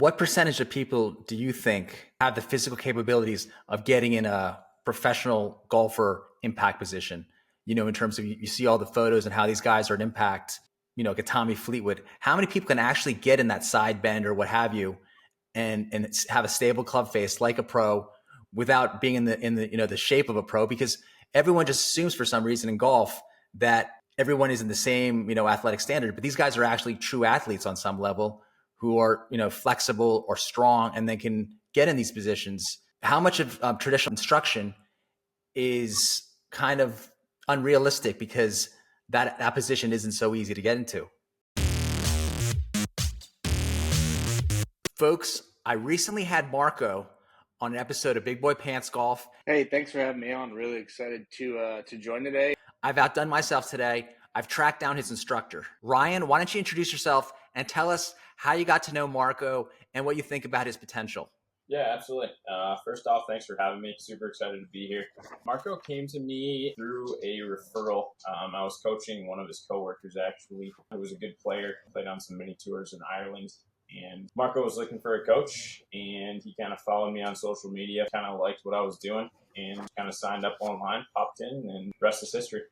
What percentage of people do you think have the physical capabilities of getting in a professional golfer impact position? In terms of you see all the photos and how these guys are at impact, like a Tommy Fleetwood. How many people can actually get in that side bend or what have you and have a stable club face like a pro without being in the shape of a pro? Because everyone just assumes for some reason in golf that everyone is in the same, athletic standard, but these guys are actually true athletes on some level who are, flexible or strong and they can get in these positions. How much of traditional instruction is kind of unrealistic because that position isn't so easy to get into? Folks, I recently had Marco on an episode of Big Boy Pants Golf. Hey, thanks for having me on. Really excited to join today. I've outdone myself today. I've tracked down his instructor. Ryan, why don't you introduce yourself and tell us how you got to know Marco and what you think about his potential? Yeah, absolutely. First off, thanks for having me. Super excited to be here. Marco came to me through a referral. I was coaching one of his coworkers, actually, who was a good player, played on some mini tours in Ireland. And Marco was looking for a coach, and he kind of followed me on social media, kind of liked what I was doing, and kind of signed up online, popped in, and the rest is history.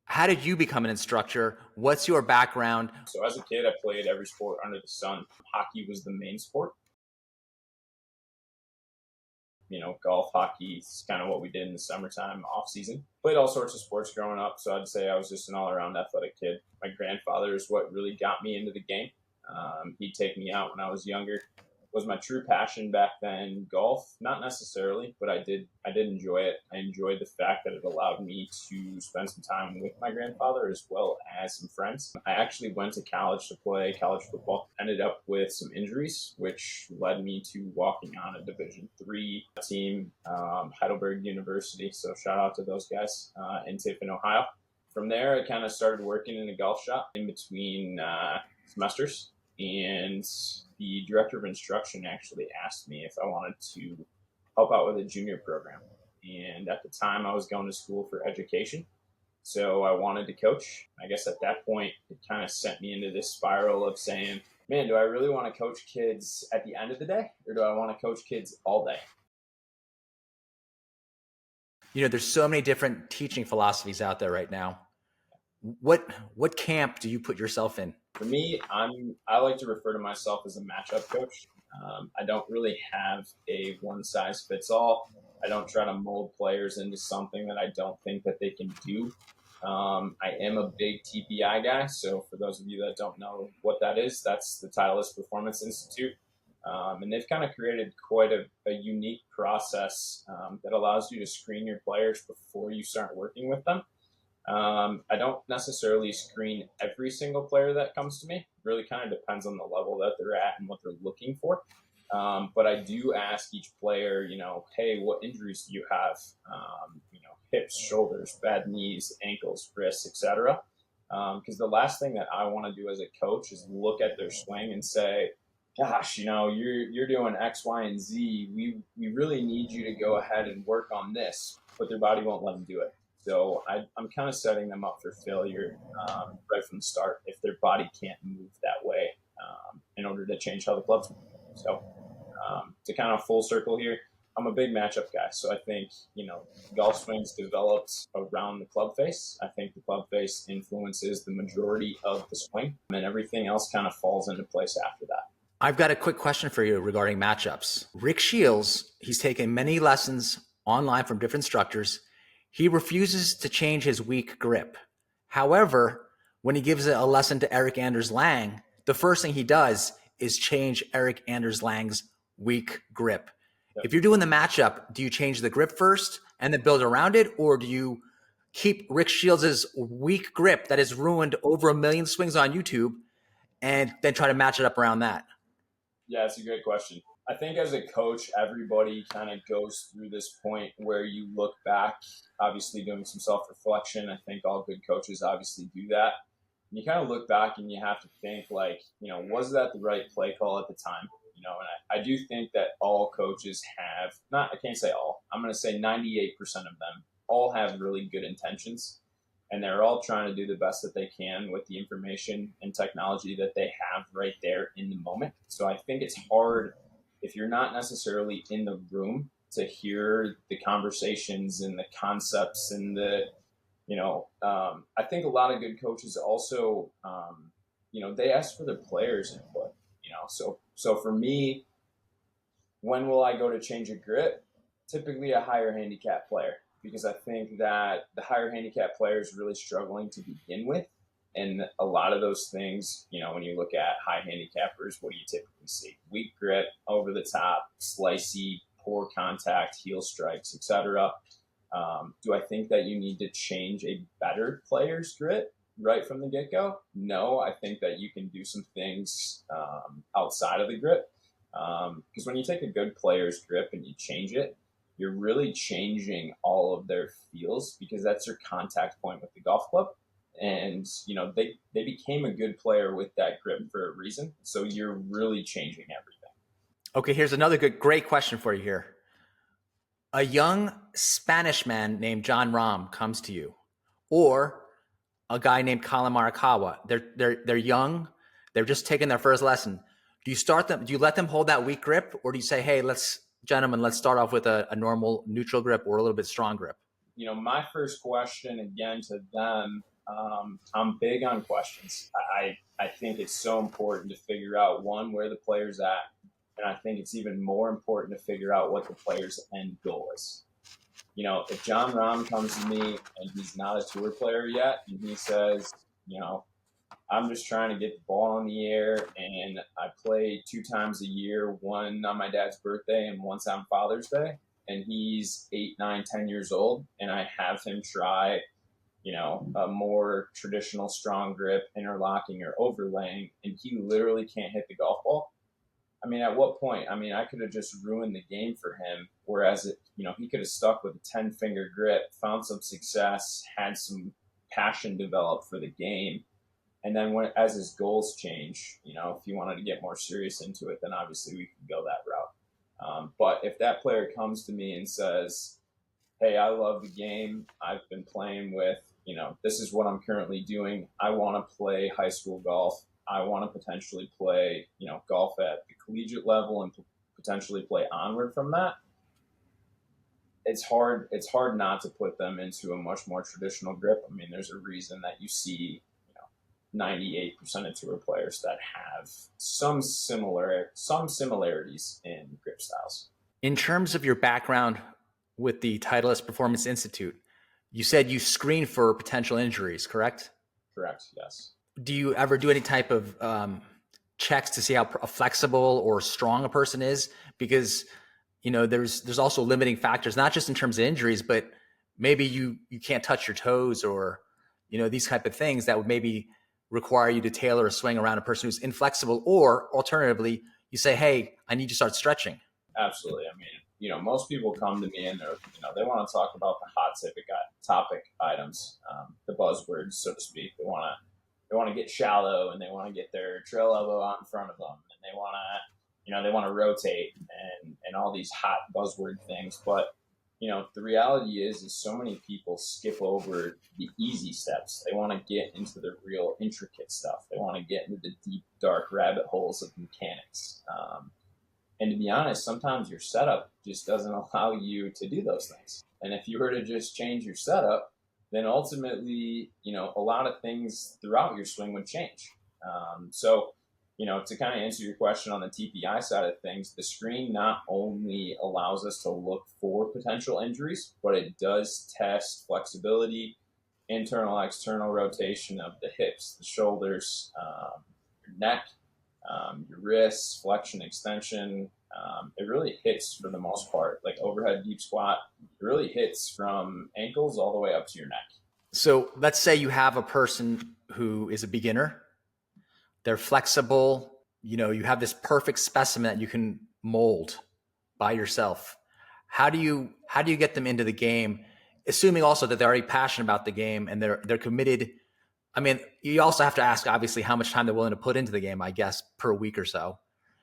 How did you become an instructor? What's your background? So as a kid, I played every sport under the sun. Hockey was the main sport. Golf, hockey is kind of what we did in the summertime off season. Played all sorts of sports growing up, so I'd say I was just an all-around athletic kid. My grandfather is what really got me into the game. He'd take me out when I was younger. Was my true passion back then golf? Not necessarily, but I did enjoy it. I enjoyed the fact that it allowed me to spend some time with my grandfather as well as some friends. I actually went to college to play college football. Ended up with some injuries, which led me to walking on a Division III team, Heidelberg University. So shout out to those guys in Tiffin, Ohio. From there, I kind of started working in a golf shop in between semesters. And the director of instruction actually asked me if I wanted to help out with a junior program. And at the time, I was going to school for education. So I wanted to coach. I guess at that point, it kind of sent me into this spiral of saying, man, do I really want to coach kids at the end of the day? Or do I want to coach kids all day? There's so many different teaching philosophies out there right now. What camp do you put yourself in? For me, I like to refer to myself as a matchup coach. I don't really have a one-size-fits-all. I don't try to mold players into something that I don't think that they can do. I am a big TPI guy, so for those of you that don't know what that is, that's the Titleist Performance Institute. And they've kind of created quite a unique process that allows you to screen your players before you start working with them. I don't necessarily screen every single player that comes to me. It really kind of depends on the level that they're at and what they're looking for. But I do ask each player, hey, what injuries do you have? Hips, shoulders, bad knees, ankles, wrists, etc. Because the last thing that I want to do as a coach is look at their swing and say, gosh, you're doing X, Y, and Z. We really need you to go ahead and work on this, but their body won't let them do it. So I'm kind of setting them up for failure right from the start if their body can't move that way in order to change how the clubs move. So to kind of full circle here, I'm a big matchup guy. So I think, golf swings developed around the club face. I think the club face influences the majority of the swing, and everything else kind of falls into place after that. I've got a quick question for you regarding matchups. Rick Shields, he's taken many lessons online from different instructors. He refuses to change his weak grip. However, when he gives a lesson to Eric Anders Lang, the first thing he does is change Eric Anders Lang's weak grip. Yep. If you're doing the matchup, do you change the grip first and then build around it? Or do you keep Rick Shields' weak grip that has ruined over 1 million swings on YouTube and then try to match it up around that? Yeah, it's a great question. I think as a coach, everybody kind of goes through this point where you look back, obviously doing some self-reflection. I think all good coaches obviously do that. And you kind of look back and you have to think was that the right play call at the time? And I do think that all coaches have, I can't say all, I'm going to say 98% of them all have really good intentions. and they're all trying to do the best that they can with the information and technology that they have right there in the moment. So I think it's hard if you're not necessarily in the room to hear the conversations and the concepts and I think a lot of good coaches also, they ask for the players' input, so for me, when will I go to change a grip? Typically a higher handicap player, because I think that the higher handicap player is really struggling to begin with. And a lot of those things, when you look at high handicappers, what do you typically see? Weak grip, over the top, slicey, poor contact, heel strikes, etc. Do I think that you need to change a better player's grip right from the get-go? No, I think that you can do some things outside of the grip. Because when you take a good player's grip and you change it, you're really changing all of their feels, because that's your contact point with the golf club. And, they became a good player with that grip for a reason. So you're really changing everything. Okay, here's another great question for you here. A young Spanish man named John Rahm comes to you, or a guy named Colin Morikawa. They're young. They're just taking their first lesson. Do you let them hold that weak grip, or do you say, hey, let's start off with a normal neutral grip or a little bit strong grip? My first question again to them, I'm big on questions. I think it's so important to figure out, one, where the player's at. And I think it's even more important to figure out what the player's end goal is. If John Rahm comes to me and he's not a tour player yet, and he says, I'm just trying to get the ball in the air, and I play 2 times a year, one on my dad's birthday and once on Father's Day, and he's 8, 9, 10 years old, and I have him try, a more traditional strong grip, interlocking or overlaying, and he literally can't hit the golf ball. At what point? I could have just ruined the game for him. Whereas, he could have stuck with a 10-finger grip, found some success, had some passion developed for the game. And then as his goals change, if he wanted to get more serious into it, then obviously we could go that route. But if that player comes to me and says, hey, I love the game, I've been playing with, this is what I'm currently doing, I want to play high school golf, I want to potentially play, golf at the collegiate level and potentially play onward from that. It's hard not to put them into a much more traditional grip. There's a reason that you see, 98% of tour players that have some similarities in grip styles. In terms of your background with the Titleist Performance Institute, you said you screen for potential injuries, correct? Correct, yes. Do you ever do any type of checks to see how flexible or strong a person is? Because, there's also limiting factors, not just in terms of injuries, but maybe you can't touch your toes, or, these type of things that would maybe require you to tailor a swing around a person who's inflexible, or alternatively, you say, hey, I need to start stretching. Absolutely. Most people come to me and they want to talk about the hot topic items, the buzzwords, so to speak. They want to get shallow, and they want to get their trail elbow out in front of them, and they want to rotate and all these hot buzzword things. But the reality is so many people skip over the easy steps. They want to get into the real intricate stuff. They want to get into the deep, dark rabbit holes of mechanics. And to be honest, sometimes your setup just doesn't allow you to do those things. And if you were to just change your setup, then ultimately, a lot of things throughout your swing would change. So, to kind of answer your question on the TPI side of things, the screen not only allows us to look for potential injuries, but it does test flexibility, internal, external rotation of the hips, the shoulders, your neck, your wrists, flexion, extension. It really hits for the most part, like overhead deep squat. It really hits from ankles all the way up to your neck. So let's say you have a person who is a beginner. They're flexible. You have this perfect specimen that you can mold by yourself. How do you get them into the game, assuming also that they're already passionate about the game and they're committed? You also have to ask, obviously, how much time they're willing to put into the game, I guess, per week or so.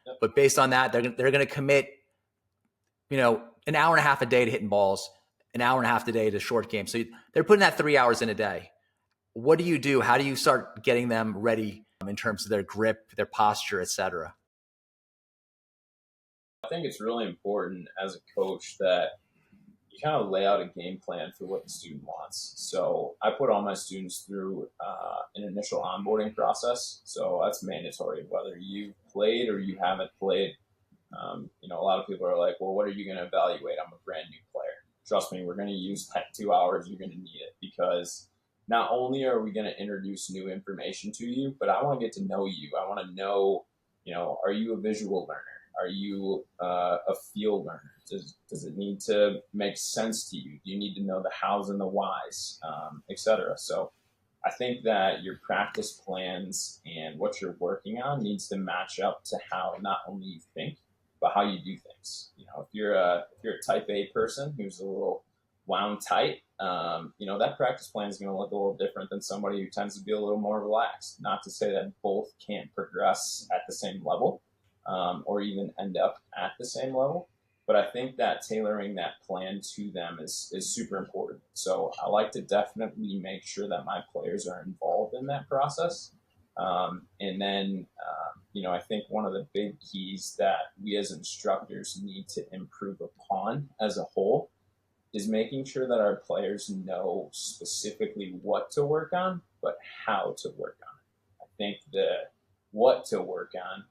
Yep. But based on that, they're going to commit, an hour and a half a day to hitting balls, an hour and a half a day to short game. So they're putting that 3 hours in a day. what do you do? How do you start getting them ready in terms of their grip, their posture, etc.? I think it's really important as a coach that you kind of lay out a game plan for what the student wants. So I put all my students through an initial onboarding process. So that's mandatory, whether you played or you haven't played. A lot of people are like, well, what are you going to evaluate? I'm a brand new player. Trust me, we're going to use that 2 hours. You're going to need it because not only are we going to introduce new information to you, but I want to get to know you. I want to know, are you a visual learner? Are you a feel learner? Does it need to make sense to you? Do you need to know the hows and the whys, et cetera? So I think that your practice plans and what you're working on needs to match up to how not only you think, but how you do things. If you're a type A person who's a little wound tight, that practice plan is going to look a little different than somebody who tends to be a little more relaxed. Not to say that both can't progress at the same level, or even end up at the same level. But I think that tailoring that plan to them is super important. So I like to definitely make sure that my players are involved in that process. And then, I think one of the big keys that we as instructors need to improve upon as a whole is making sure that our players know specifically what to work on, but how to work on it. I think the what to work on,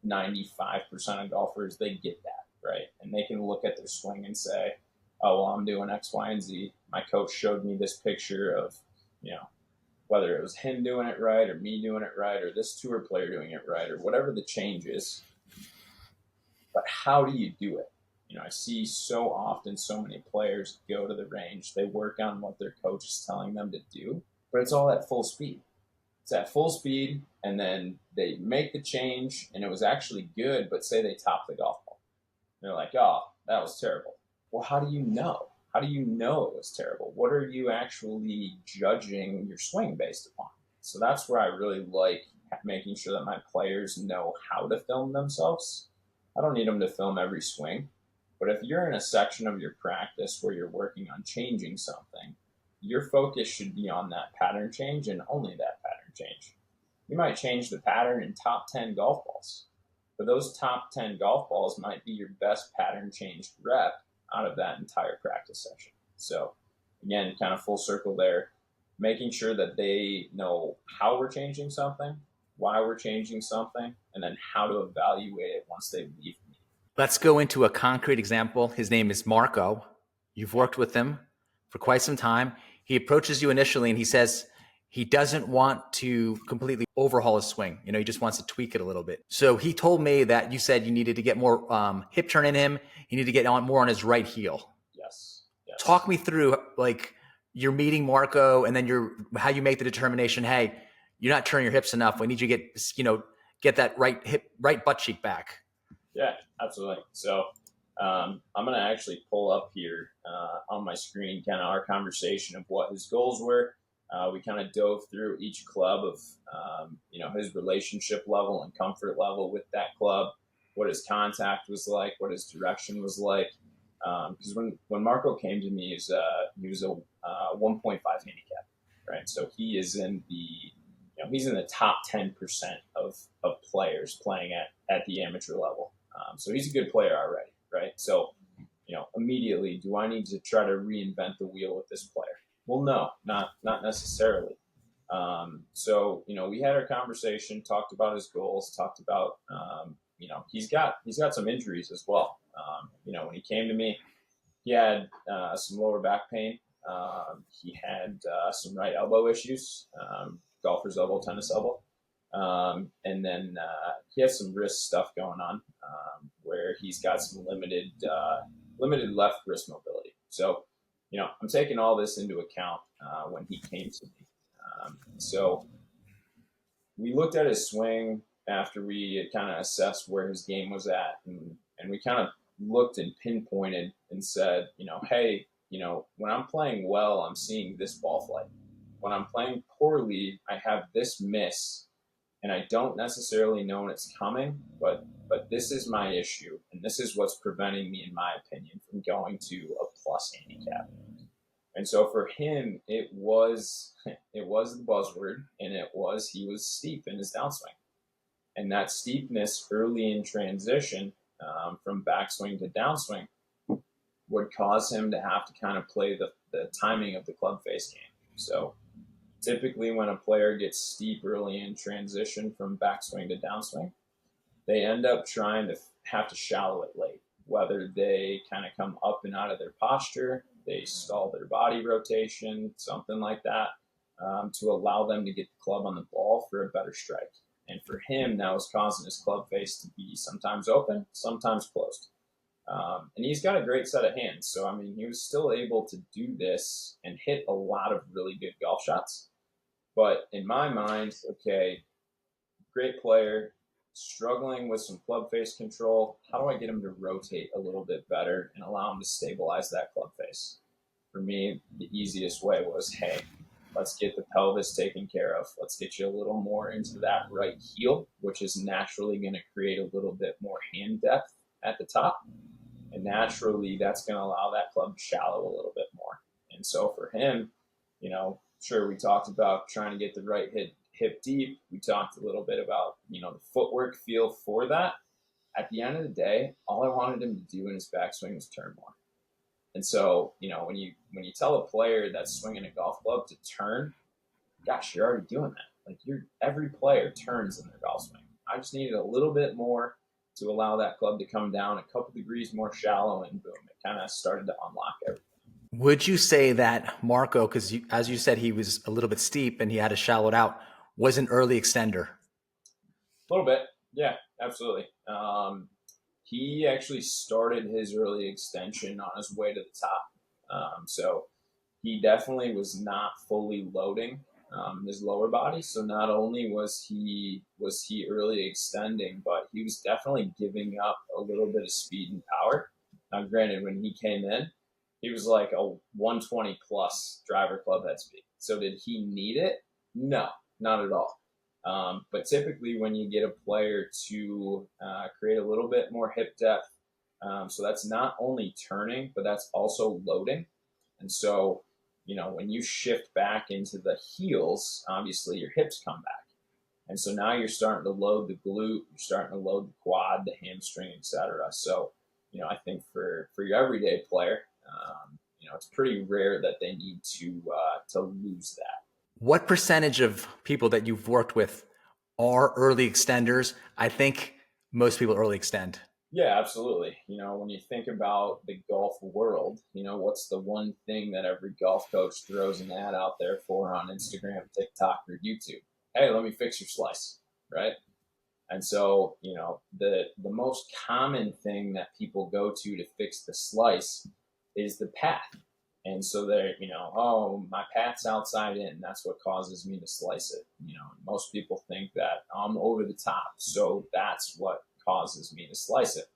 95% of golfers, they get that, right? And they can look at their swing and say, oh, well, I'm doing X, Y, and Z. My coach showed me this picture of, whether it was him doing it right or me doing it right or this tour player doing it right or whatever the change is. But how do you do it? I see so often so many players go to the range, they work on what their coach is telling them to do, but it's all at full speed. It's at full speed, and then they make the change, and it was actually good, but say they top the golf ball. They're like, oh, that was terrible. Well, how do you know? How do you know it was terrible? What are you actually judging your swing based upon? So that's where I really like making sure that my players know how to film themselves. I don't need them to film every swing, but if you're in a section of your practice where you're working on changing something, your focus should be on that pattern change and only that pattern change. You might change the pattern in top 10 golf balls, but those top 10 golf balls might be your best pattern changed rep out of that entire practice session. So again, kind of full circle there, making sure that they know how we're changing something, why we're changing something, and then how to evaluate it once they leave me. Let's go into a concrete example. His name is Marco. You've worked with him for quite some time. He approaches you initially and he says he doesn't want to completely overhaul his swing. He just wants to tweak it a little bit. So he told me that you said you needed to get more hip turn in him. You need to get more on his right heel. Yes. Talk me through you're meeting Marco and then how you make the determination, hey, you're not turning your hips enough. We need you to get that right butt cheek back. Yeah, absolutely. So I'm going to actually pull up here on my screen kind of our conversation of what his goals were. We kind of dove through each club of, his relationship level and comfort level with that club, what his contact was like, what his direction was like. Because when Marco came to me, he was a 1.5 handicap, right? So he is in he's in the top 10% of players playing at the amateur level. So he's a good player already, right? So, immediately, do I need to try to reinvent the wheel with this player? Well, no, not necessarily. So, we had our conversation, talked about his goals, talked about, he's got some injuries as well. When he came to me, he had some lower back pain. He had some right elbow issues, golfer's elbow, tennis elbow. And then he has some wrist stuff going on where he's got some limited left wrist mobility. So, I'm taking all this into account when he came to me. So we looked at his swing after we had kind of assessed where his game was at, and we kind of looked and pinpointed and said, hey, when I'm playing well, I'm seeing this ball flight. When I'm playing poorly, I have this miss, and I don't necessarily know when it's coming, but this is my issue, and this is what's preventing me, in my opinion, from going to a plus handicap. And so for him, it was the buzzword, and he was steep in his downswing, and that steepness early in transition from backswing to downswing would cause him to have to kind of play the timing of the club face game. So typically when a player gets steep early in transition from backswing to downswing, they end up trying to have to shallow it late, whether they kind of come up and out of their posture, they stall their body rotation, something like that, to allow them to get the club on the ball for a better strike. And for him, that was causing his club face to be sometimes open, sometimes closed. And he's got a great set of hands. So, I mean, he was still able to do this and hit a lot of really good golf shots. But in my mind, okay, great player, struggling with some club face control. How do I get him to rotate a little bit better and allow him to stabilize that club face? For me, the easiest way was, hey, let's get the pelvis taken care of. Let's get you a little more into that right heel, which is naturally going to create a little bit more hand depth at the top. And naturally, that's going to allow that club to shallow a little bit more. And so for him, sure, we talked about trying to get the right hip deep. We talked a little bit about, the footwork feel for that. At the end of the day, all I wanted him to do in his backswing was turn more. And so, when you tell a player that's swinging a golf club to turn, gosh, you're already doing that. Like every player turns in their golf swing. I just needed a little bit more to allow that club to come down a couple degrees more shallow, and boom, it kind of started to unlock everything. Would you say that Marco, because as you said, he was a little bit steep and he had to shallow it out, was an early extender? A little bit. Yeah, absolutely. He actually started his early extension on his way to the top. So he definitely was not fully loading his lower body. So not only was he early extending, but he was definitely giving up a little bit of speed and power. Now, granted, when he came in, he was like a 120 plus driver club head speed. So did he need it? No, not at all. But typically when you get a player to create a little bit more hip depth, so that's not only turning, but that's also loading. And so, when you shift back into the heels, obviously your hips come back. And so now you're starting to load the glute, you're starting to load the quad, the hamstring, etc. So, I think for your everyday player, it's pretty rare that they need to lose that. What percentage of people that you've worked with are early extenders? I think most people early extend. Yeah, absolutely. When you think about the golf world, what's the one thing that every golf coach throws an ad out there for on Instagram, TikTok, or YouTube? Hey, let me fix your slice, right? And so, the most common thing that people go to fix the slice is the path. And so they're, oh, my path's outside in. That's what causes me to slice it. Most people think that I'm over the top, so that's what causes me to slice it.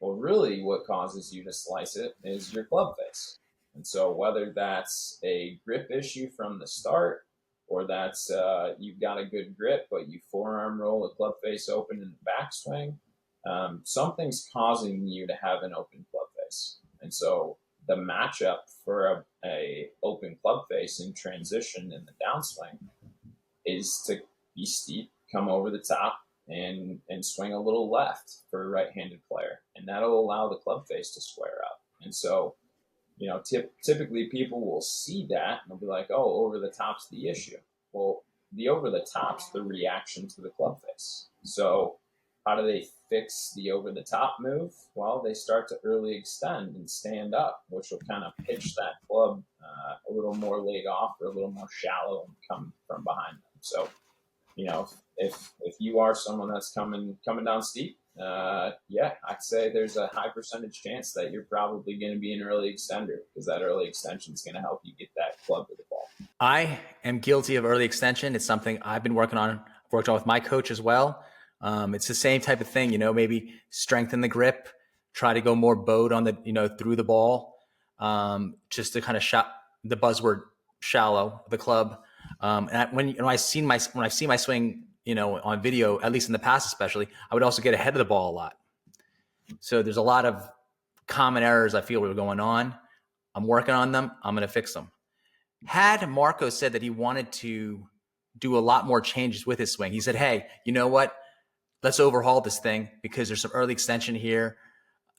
Well, really what causes you to slice it is your club face. And so whether that's a grip issue from the start, or that's you've got a good grip, but you forearm roll a club face open in the backswing, something's causing you to have an open club face. And so the matchup for a open club face in transition in the downswing is to be steep, come over the top, and swing a little left for a right-handed player, and that'll allow the club face to square up. And so, typically people will see that and they'll be like, "Oh, over the top's the issue." Well, the over the top's the reaction to the club face. So, how do they fix the over the top move? Well, they start to early extend and stand up, which will kind of pitch that club a little more laid off or a little more shallow and come from behind them. So, if you are someone that's coming down steep, I'd say there's a high percentage chance that you're probably going to be an early extender, because that early extension is going to help you get that club to the ball. I am guilty of early extension. It's something I've been working on. I've worked on with my coach as well. It's the same type of thing, maybe strengthen the grip, try to go more bowed on the, through the ball, just to kind of the buzzword shallow the club. And when I've seen my swing, on video, at least in the past, especially, I would also get ahead of the ball a lot. So there's a lot of common errors I feel were going on. I'm working on them. I'm going to fix them. Had Marco said that he wanted to do a lot more changes with his swing, he said, hey, you know what? Let's overhaul this thing because there's some early extension here,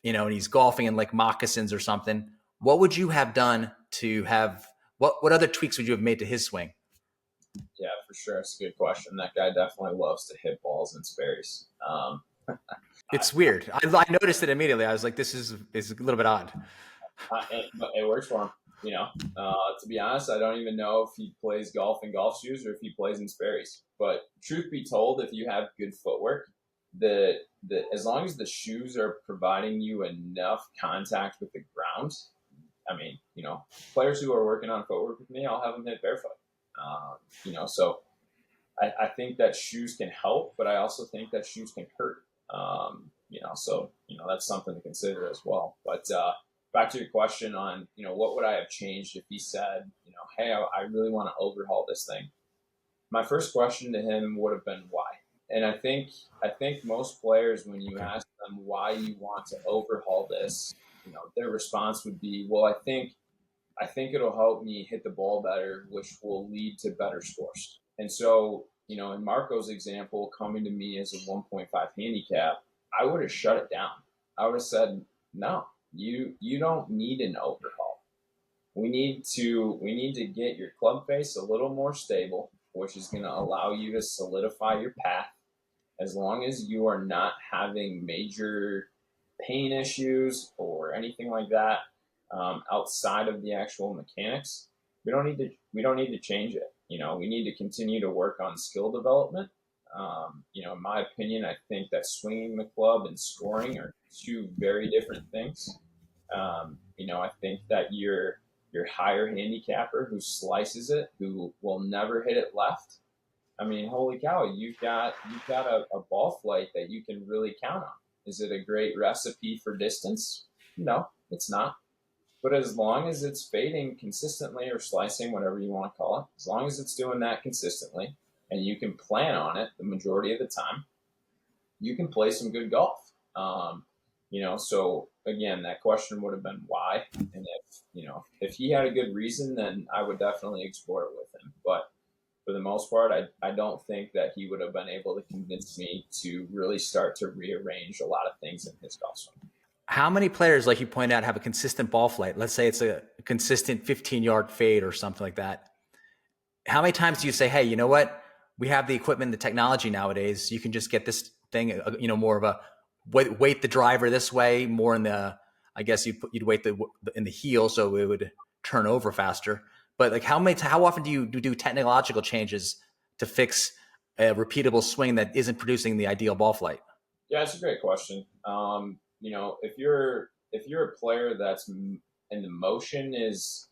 and he's golfing in like moccasins or something. What would you have done to have, what other tweaks would you have made to his swing? Yeah, for sure. It's a good question. That guy definitely loves to hit balls in Sperry's. It's weird. I noticed it immediately. I was like, this is a little bit odd. But it works for him. To be honest, I don't even know if he plays golf in golf shoes or if he plays in Sperry's. But truth be told, if you have good footwork, as long as the shoes are providing you enough contact with the ground, I mean, players who are working on footwork with me, I'll have them hit barefoot. So I think that shoes can help, but I also think that shoes can hurt. So that's something to consider as well. But back to your question on, what would I have changed if he said, hey, I really want to overhaul this thing. My first question to him would have been why. And I think most players, when you ask them why you want to overhaul this, their response would be, well, I think it'll help me hit the ball better, which will lead to better scores. And so, in Marco's example, coming to me as a 1.5 handicap, I would have shut it down. I would have said, no, you don't need an overhaul. We need to get your club face a little more stable, which is going to allow you to solidify your path. As long as you are not having major pain issues or anything like that, outside of the actual mechanics, we don't need to change it. We need to continue to work on skill development. In my opinion, I think that swinging the club and scoring are two very different things. I think that your higher handicapper who slices it, who will never hit it left. I mean, holy cow, you've got a ball flight that you can really count on. Is it a great recipe for distance? No, it's not. But as long as it's fading consistently or slicing, whatever you want to call it, as long as it's doing that consistently and you can plan on it the majority of the time, you can play some good golf. So again, that question would have been why. And if he had a good reason, then I would definitely explore it with him. But for the most part, I don't think that he would have been able to convince me to really start to rearrange a lot of things in his golf swing. How many players, like you pointed out, have a consistent ball flight? Let's say it's a consistent 15-yard fade or something like that. How many times do you say, hey, you know what? We have the equipment, the technology nowadays. You can just get this thing, more of a weight the driver this way, more in the, I guess you'd weight in the heel so it would turn over faster. But like how often do you do technological changes to fix a repeatable swing that isn't producing the ideal ball flight? Yeah, it's a great question. If you're a player that's in the motion is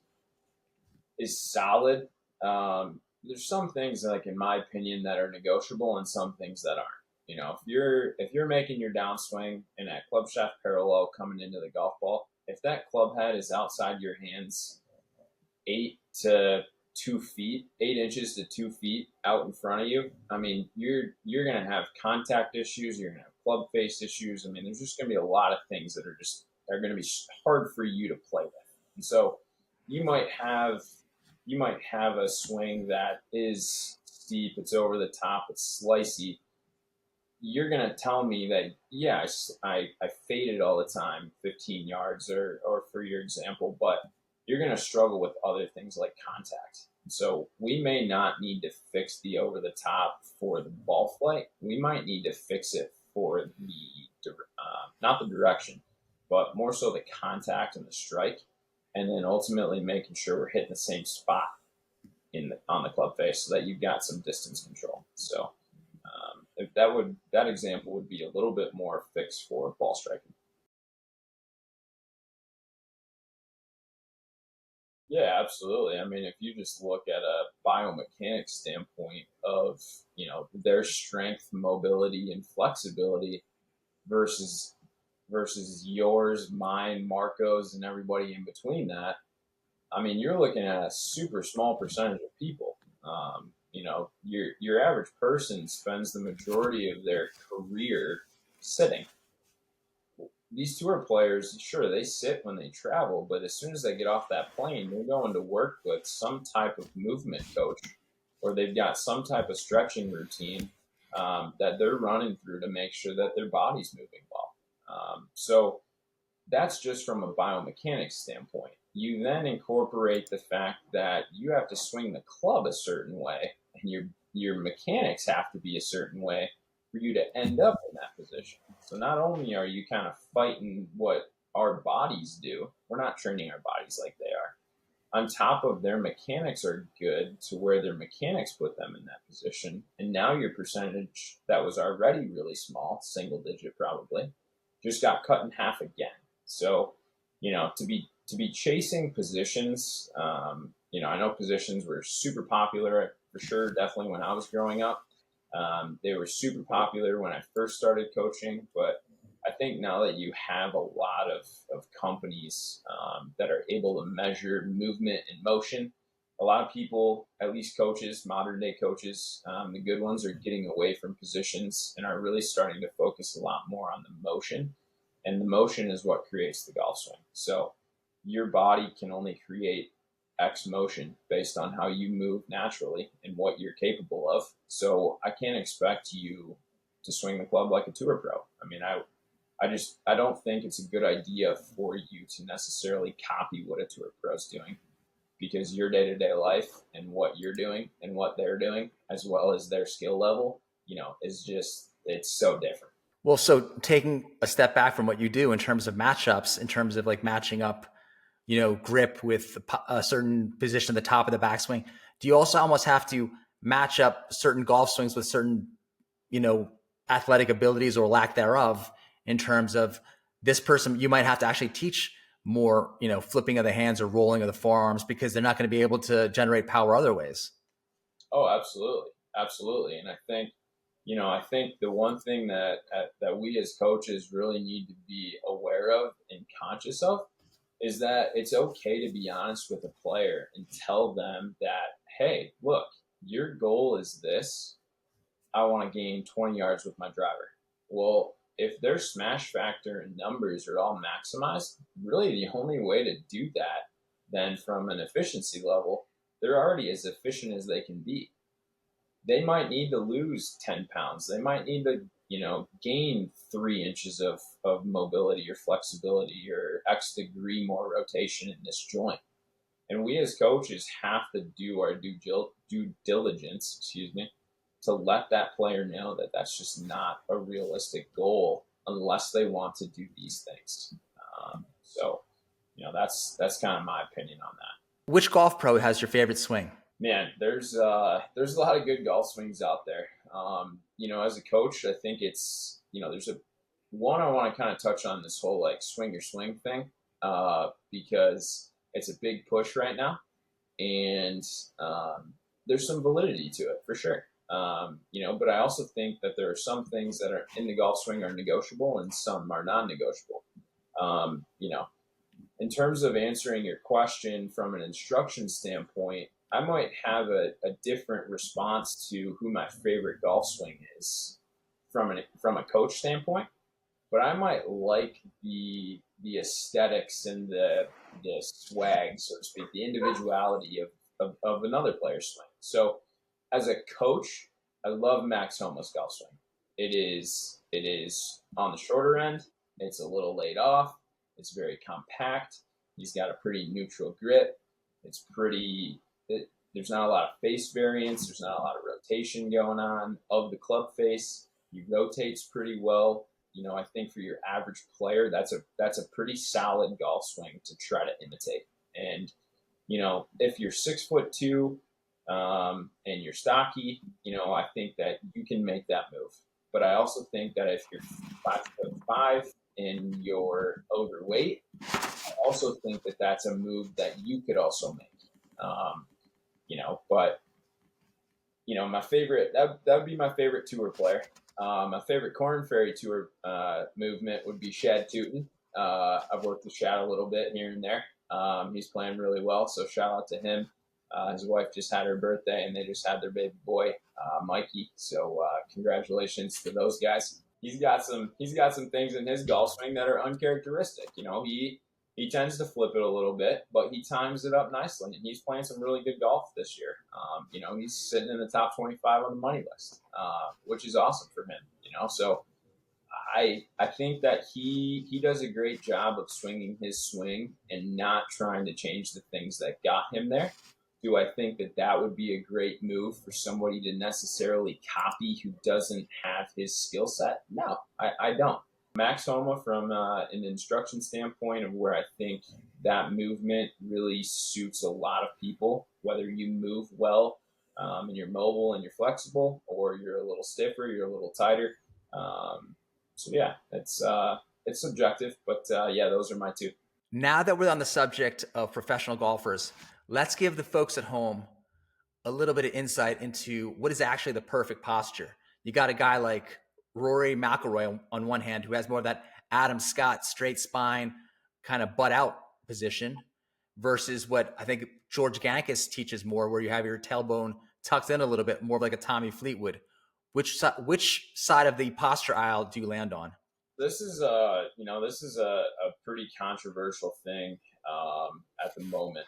solid, there's some things, like in my opinion, that are negotiable and some things that aren't. If you're making your downswing and that club shaft parallel coming into the golf ball, if that club head is outside your hands 8 inches to 2 feet out in front of you, I mean, you're going to have contact issues. You're going to have club face issues. I mean, there's just going to be a lot of things that are going to be hard for you to play with. And so you might have a swing that is steep, it's over the top, it's slicey. You're going to tell me that, yeah, I faded all the time, 15 yards or for your example, but you're going to struggle with other things like contact. So we may not need to fix the over the top for the ball flight. We might need to fix it for not the direction, but more so the contact and the strike, and then ultimately making sure we're hitting the same spot on the club face so that you've got some distance control. So if that example would be a little bit more fixed for ball striking. Yeah, absolutely. I mean, if you just look at a biomechanics standpoint of, their strength, mobility, and flexibility versus yours, mine, Marco's, and everybody in between that, I mean, you're looking at a super small percentage of people. Your average person spends the majority of their career sitting. these tour players, sure, they sit when they travel, but as soon as they get off that plane, they're going to work with some type of movement coach, or they've got some type of stretching routine that they're running through to make sure that their body's moving well. So that's just from a biomechanics standpoint. You then incorporate the fact that you have to swing the club a certain way, and your mechanics have to be a certain way for you to end up in that position. So not only are you kind of fighting what our bodies do, we're not training our bodies like they are. On top of their mechanics are good to where their mechanics put them in that position. And now your percentage that was already really small, single digit probably, just got cut in half again. So, to be chasing positions, I know positions were super popular for sure, definitely when I was growing up. They were super popular when I first started coaching, but I think now that you have a lot of companies that are able to measure movement and motion, a lot of people, at least coaches, modern day coaches, the good ones are getting away from positions and are really starting to focus a lot more on the motion. And the motion is what creates the golf swing. So your body can only create X motion based on how you move naturally and what you're capable of. So I can't expect you to swing the club like a tour pro. I mean, I don't think it's a good idea for you to necessarily copy what a tour pro is doing, because your day-to-day life and what you're doing and what they're doing, as well as their skill level, is just, it's so different. Well, so taking a step back from what you do in terms of matchups, in terms of like matching up, grip with a certain position at the top of the backswing, do you also almost have to match up certain golf swings with certain, athletic abilities or lack thereof, in terms of this person, you might have to actually teach more, flipping of the hands or rolling of the forearms, because they're not going to be able to generate power other ways. Oh, absolutely. Absolutely. And I think the one thing that we as coaches really need to be aware of and conscious of is that it's okay to be honest with a player and tell them that, hey, look, your goal is this. I want to gain 20 yards with my driver. Well, if their smash factor and numbers are all maximized, really the only way to do that, then from an efficiency level, they're already as efficient as they can be. They might need to lose 10 pounds. They might need to, gain 3 inches of mobility or flexibility or X degree more rotation in this joint. And we as coaches have to do our due diligence, to let that player know that that's just not a realistic goal unless they want to do these things. So, that's kind of my opinion on that. Which golf pro has your favorite swing? Man, there's a lot of good golf swings out there. As a coach, I think it's, there's one I want to kind of touch on, this whole like swing your swing thing, because it's a big push right now, and there's some validity to it for sure. But I also think that there are some things that are in the golf swing are negotiable and some are non-negotiable. Um, you know, in terms of answering your question from an instruction standpoint, I might have a different response to who my favorite golf swing is from a coach standpoint, but I might like the aesthetics and the swag, so to speak, the individuality of another player's swing. So as a coach, I love Max Homa's golf swing. It is on the shorter end. It's a little laid off. It's very compact. He's got a pretty neutral grip. It's pretty. There's not a lot of face variance. There's not a lot of rotation going on of the club face. He rotates pretty well. I think for your average player, that's a pretty solid golf swing to try to imitate. And if you're 6'2", and you're stocky, I think that you can make that move. But I also think that if you're 5'5" and you're overweight, I also think that that's a move that you could also make. But my favorite that would be my favorite tour player. My favorite Corn Ferry Tour movement would be Shad Tootin. I've worked with Shad a little bit here and there. He's playing really well, so shout out to him. His wife just had her birthday, and they just had their baby boy, Mikey. So congratulations to those guys. he's got some things in his golf swing that are uncharacteristic. He tends to flip it a little bit, but he times it up nicely, and he's playing some really good golf this year. He's sitting in the top 25 on the money list, which is awesome for him. So I think that he does a great job of swinging his swing and not trying to change the things that got him there. Do I think that would be a great move for somebody to necessarily copy who doesn't have his skill set? No, I don't. Max Homa, from an instruction standpoint of where I think that movement really suits a lot of people, whether you move well and you're mobile and you're flexible, or you're a little stiffer, you're a little tighter. So yeah, it's subjective, but yeah, those are my two. Now that we're on the subject of professional golfers, let's give the folks at home a little bit of insight into what is actually the perfect posture. You got a guy like Rory McIlroy on one hand, who has more of that Adam Scott straight spine kind of butt out position, versus what I think George Gankis teaches more, where you have your tailbone tucked in a little bit, more like a Tommy Fleetwood. Which side of the posture aisle do you land on? This is a pretty controversial thing at the moment.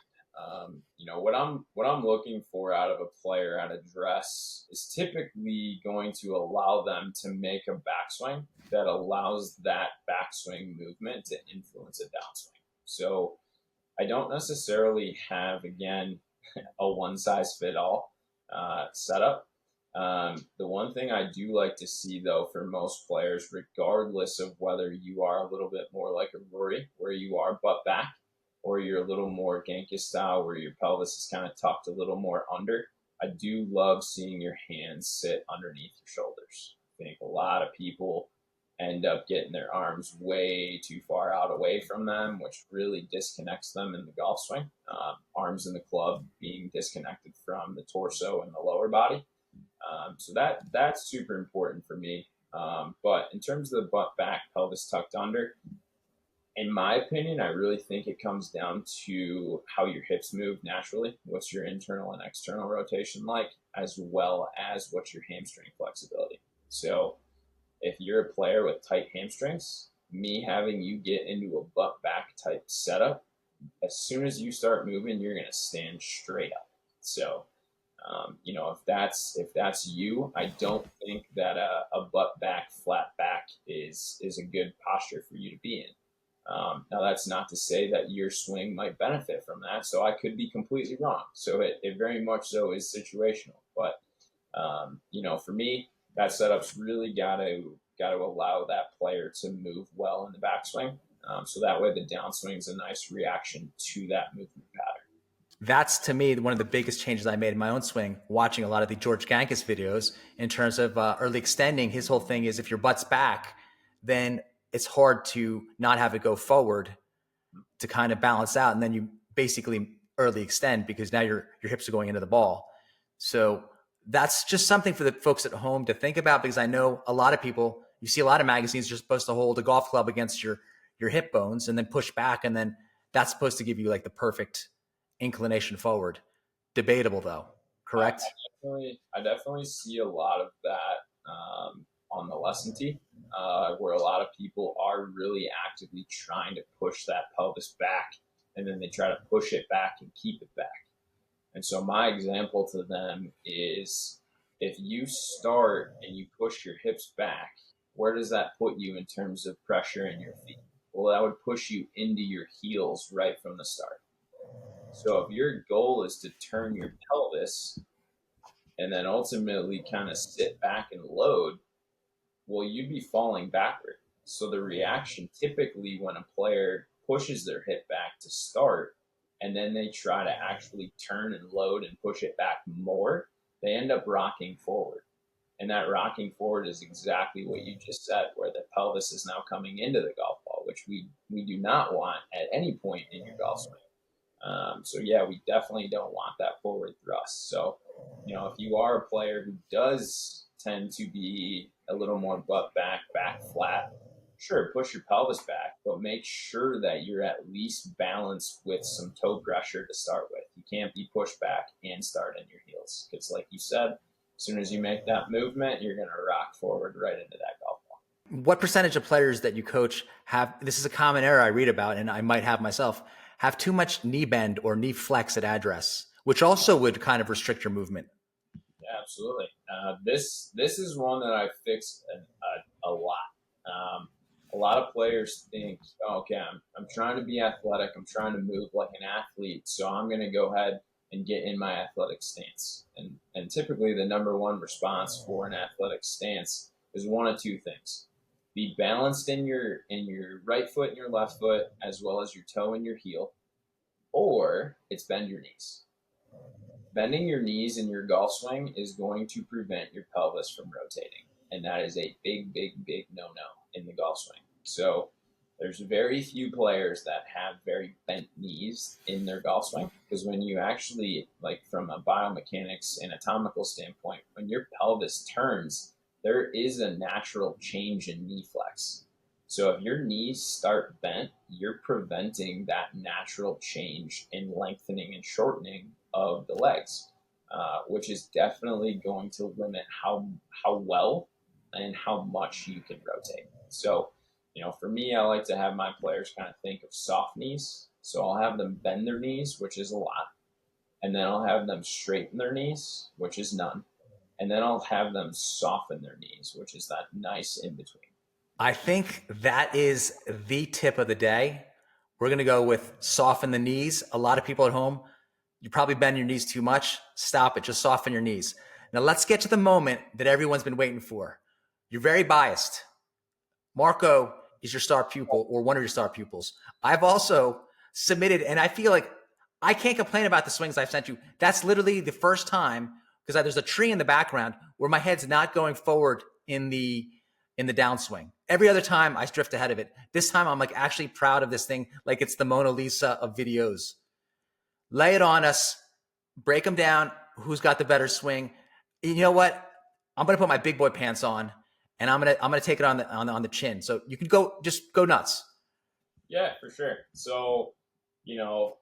What I'm looking for out of a player at a dress is typically going to allow them to make a backswing that allows that backswing movement to influence a downswing. So I don't necessarily have, again, a one size fit all setup. The one thing I do like to see, though, for most players, regardless of whether you are a little bit more like a Rory, where you are butt back, or you're a little more Genghis style, where your pelvis is kind of tucked a little more under, I do love seeing your hands sit underneath your shoulders. I think a lot of people end up getting their arms way too far out away from them, which really disconnects them in the golf swing. Arms in the club being disconnected from the torso and the lower body. So that's super important for me. But in terms of the butt back, pelvis tucked under, in my opinion, I really think it comes down to how your hips move naturally. What's your internal and external rotation like, as well as what's your hamstring flexibility. So if you're a player with tight hamstrings, me having you get into a butt back type setup, as soon as you start moving, you're going to stand straight up. So if that's you, I don't think that a butt back, flat back is a good posture for you to be in. Now, that's not to say that your swing might benefit from that. So I could be completely wrong. So it very much so is situational. But, for me, that setup's really got to allow that player to move well in the backswing. So that way the downswing is a nice reaction to that movement pattern. That's, to me, one of the biggest changes I made in my own swing, watching a lot of the George Gankis videos in terms of early extending. His whole thing is, if your butt's back, then it's hard to not have it go forward to kind of balance out. And then you basically early extend because now your hips are going into the ball. So that's just something for the folks at home to think about, because I know a lot of people, you see a lot of magazines, you're supposed to hold a golf club against your hip bones and then push back. And then that's supposed to give you like the perfect inclination forward. Debatable though, correct? I definitely see a lot of that on the lesson tee, where a lot of people are really actively trying to push that pelvis back, and then they try to push it back and keep it back. And so my example to them is, if you start and you push your hips back, where does that put you in terms of pressure in your feet? Well, that would push you into your heels right from the start. So if your goal is to turn your pelvis and then ultimately kind of sit back and load, well, you'd be falling backward. So the reaction typically when a player pushes their hip back to start, and then they try to actually turn and load and push it back more, they end up rocking forward. And that rocking forward is exactly what you just said, where the pelvis is now coming into the golf ball, which we do not want at any point in your golf swing. So yeah, we definitely don't want that forward thrust. So, if you are a player who does tend to be a little more butt back, back flat, sure, push your pelvis back, but make sure that you're at least balanced with some toe pressure to start with. You can't be pushed back and start in your heels, because like you said, as soon as you make that movement, you're going to rock forward right into that golf ball. What percentage of players that you coach have, this is a common error I read about, and I might have myself, have too much knee bend or knee flex at address, which also would kind of restrict your movement? Yeah, absolutely. This is one that I fixed a lot. A lot of players think, oh, okay, I'm trying to be athletic. I'm trying to move like an athlete, so I'm going to go ahead and get in my athletic stance. And typically, the number one response for an athletic stance is one of two things: be balanced in your right foot and your left foot, as well as your toe and your heel, or it's bend your knees. Bending your knees in your golf swing is going to prevent your pelvis from rotating. And that is a big, big, big no-no in the golf swing. So there's very few players that have very bent knees in their golf swing, because when you actually, like from a biomechanics anatomical standpoint, when your pelvis turns, there is a natural change in knee flex. So if your knees start bent, you're preventing that natural change in lengthening and shortening of the legs, which is definitely going to limit how well and how much you can rotate. So, for me, I like to have my players kind of think of soft knees. So I'll have them bend their knees, which is a lot, and then I'll have them straighten their knees, which is none, and then I'll have them soften their knees, which is that nice in between. I think that is the tip of the day. We're going to go with soften the knees. A lot of people at home, you probably bend your knees too much. Stop it. Just soften your knees. Now let's get to the moment that everyone's been waiting for. You're very biased. Marco is your star pupil, or one of your star pupils. I've also submitted, and I feel like I can't complain about the swings I've sent you. That's literally the first time, because there's a tree in the background where my head's not going forward in the downswing. Every other time I drift ahead of it. This time I'm like actually proud of this thing, like it's the Mona Lisa of videos. Lay it on us, break them down. Who's got the better swing? You know what? I'm gonna put my big boy pants on, and I'm gonna take it on the chin. So you can just go nuts. Yeah, for sure. So,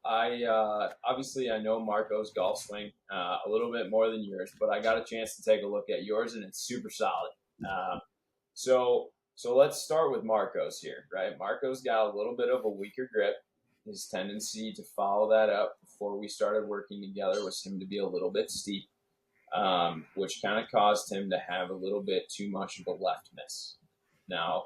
I obviously I know Marco's golf swing a little bit more than yours, but I got a chance to take a look at yours, and it's super solid. So let's start with Marco's here, right? Marco's got a little bit of a weaker grip. His tendency to follow that up before we started working together was him to be a little bit steep, which kind of caused him to have a little bit too much of a left miss. Now,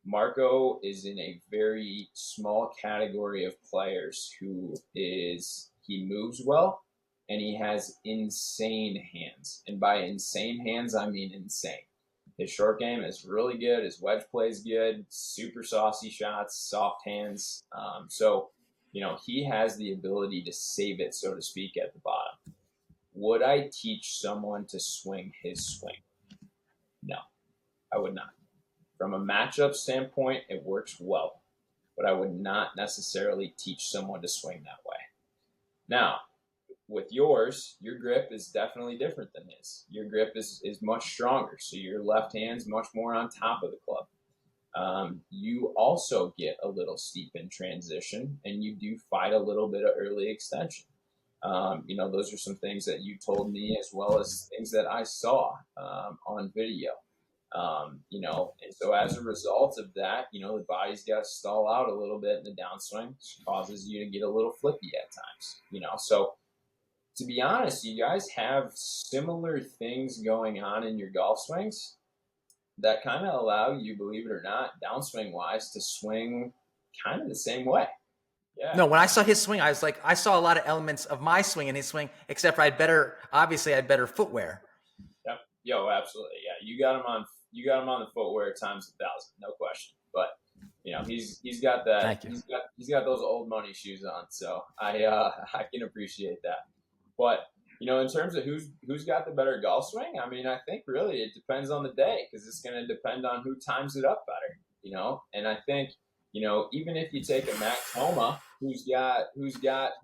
Marco is in a very small category of players he moves well and he has insane hands. And by insane hands, I mean insane. His short game is really good. His wedge play is good. Super saucy shots, soft hands. He has the ability to save it, so to speak, at the bottom. Would I teach someone to swing his swing? No, I would not. From a matchup standpoint, it works well, but I would not necessarily teach someone to swing that way. Now, with yours, your grip is definitely different than his. Your grip is much stronger, so your left hand's much more on top of the club. You also get a little steep in transition, and you do fight a little bit of early extension. Those are some things that you told me, as well as things that I saw on video. And so as a result of that, the body's got to stall out a little bit in the downswing, which causes you to get a little flippy at times. So to be honest, you guys have similar things going on in your golf swings that kind of allow you, believe it or not, downswing wise, to swing kind of the same way. Yeah. No, when I saw his swing, I was like, I saw a lot of elements of my swing in his swing, except for I had better footwear. Yep. Yo, absolutely. Yeah. You got him on the footwear times 1,000, no question. But he's got that. Thank you. He's got those old money shoes on, so I can appreciate that. But in terms of who's got the better golf swing, I mean, I think really it depends on the day, because it's going to depend on who times it up better. And I think even if you take a Max Homa, who's got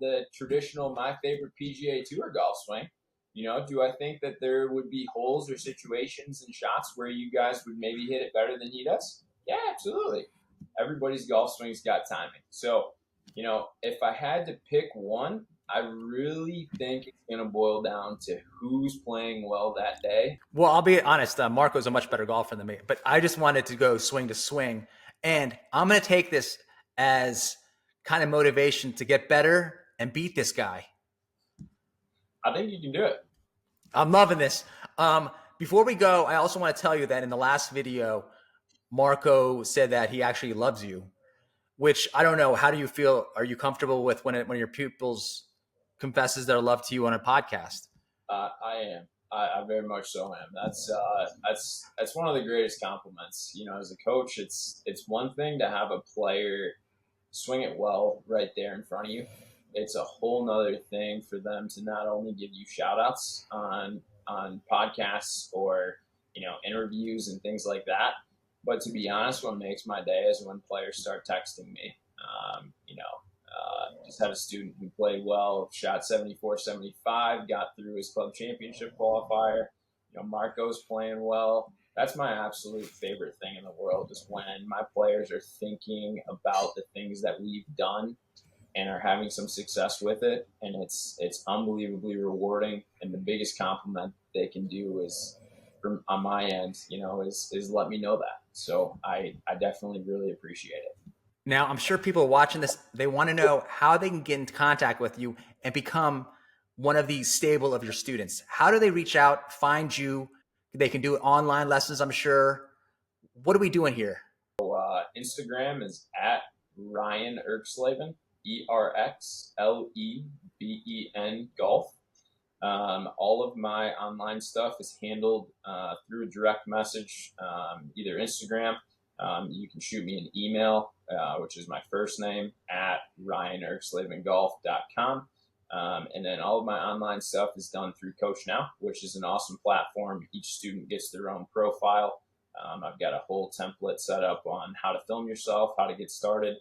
the traditional my favorite PGA Tour golf swing, do I think that there would be holes or situations and shots where you guys would maybe hit it better than he does? Yeah, absolutely. Everybody's golf swing's got timing. So, if I had to pick one, I really think it's going to boil down to who's playing well that day. Well, I'll be honest. Marco's a much better golfer than me, but I just wanted to go swing to swing. And I'm going to take this as kind of motivation to get better and beat this guy. I think you can do it. I'm loving this. Before we go, I also want to tell you that in the last video, Marco said that he actually loves you, which I don't know. How do you feel? Are you comfortable with when your pupils confesses their love to you on a podcast? I am. I very much so am. That's one of the greatest compliments. You know, as a coach, it's one thing to have a player swing it well right there in front of you. It's a whole nother thing for them to not only give you shout outs on podcasts or, interviews and things like that, but to be honest, what makes my day is when players start texting me. Just had a student who played well, shot 74, 75, got through his club championship qualifier. Marco's playing well. That's my absolute favorite thing in the world is when my players are thinking about the things that we've done and are having some success with it. And it's unbelievably rewarding. And the biggest compliment they can do is on my end, is let me know that. So I definitely really appreciate it. Now, I'm sure people watching this, they want to know how they can get into contact with you and become one of the stable of your students. How do they reach out, find you? They can do online lessons, I'm sure. What are we doing here? Instagram is at Ryan Erxleben, ERXLEBEN golf. All of my online stuff is handled through a direct message, either Instagram. You can shoot me an email, which is my first name, at ryanerxlebengolf.com. And then all of my online stuff is done through Coach Now, which is an awesome platform. Each student gets their own profile. I've got a whole template set up on how to film yourself, how to get started,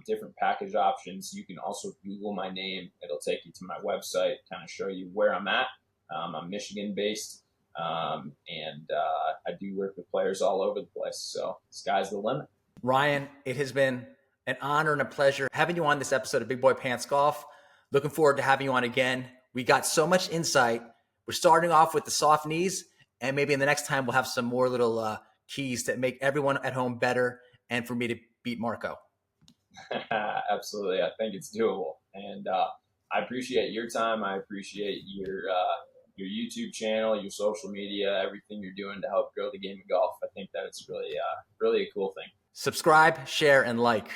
different package options. You can also Google my name. It'll take you to my website, kind of show you where I'm at. I'm Michigan based, and I do work with players all over the place. So sky's the limit. Ryan, it has been an honor and a pleasure having you on this episode of Big Boy Pants Golf. Looking forward to having you on again. We got so much insight. We're starting off with the soft knees, and maybe in the next time we'll have some more little keys that make everyone at home better and for me to beat Marco. Absolutely. I think it's doable. And I appreciate your time. I appreciate your YouTube channel, your social media, everything you're doing to help grow the game of golf. I think that it's really, really a cool thing. Subscribe, share, and like.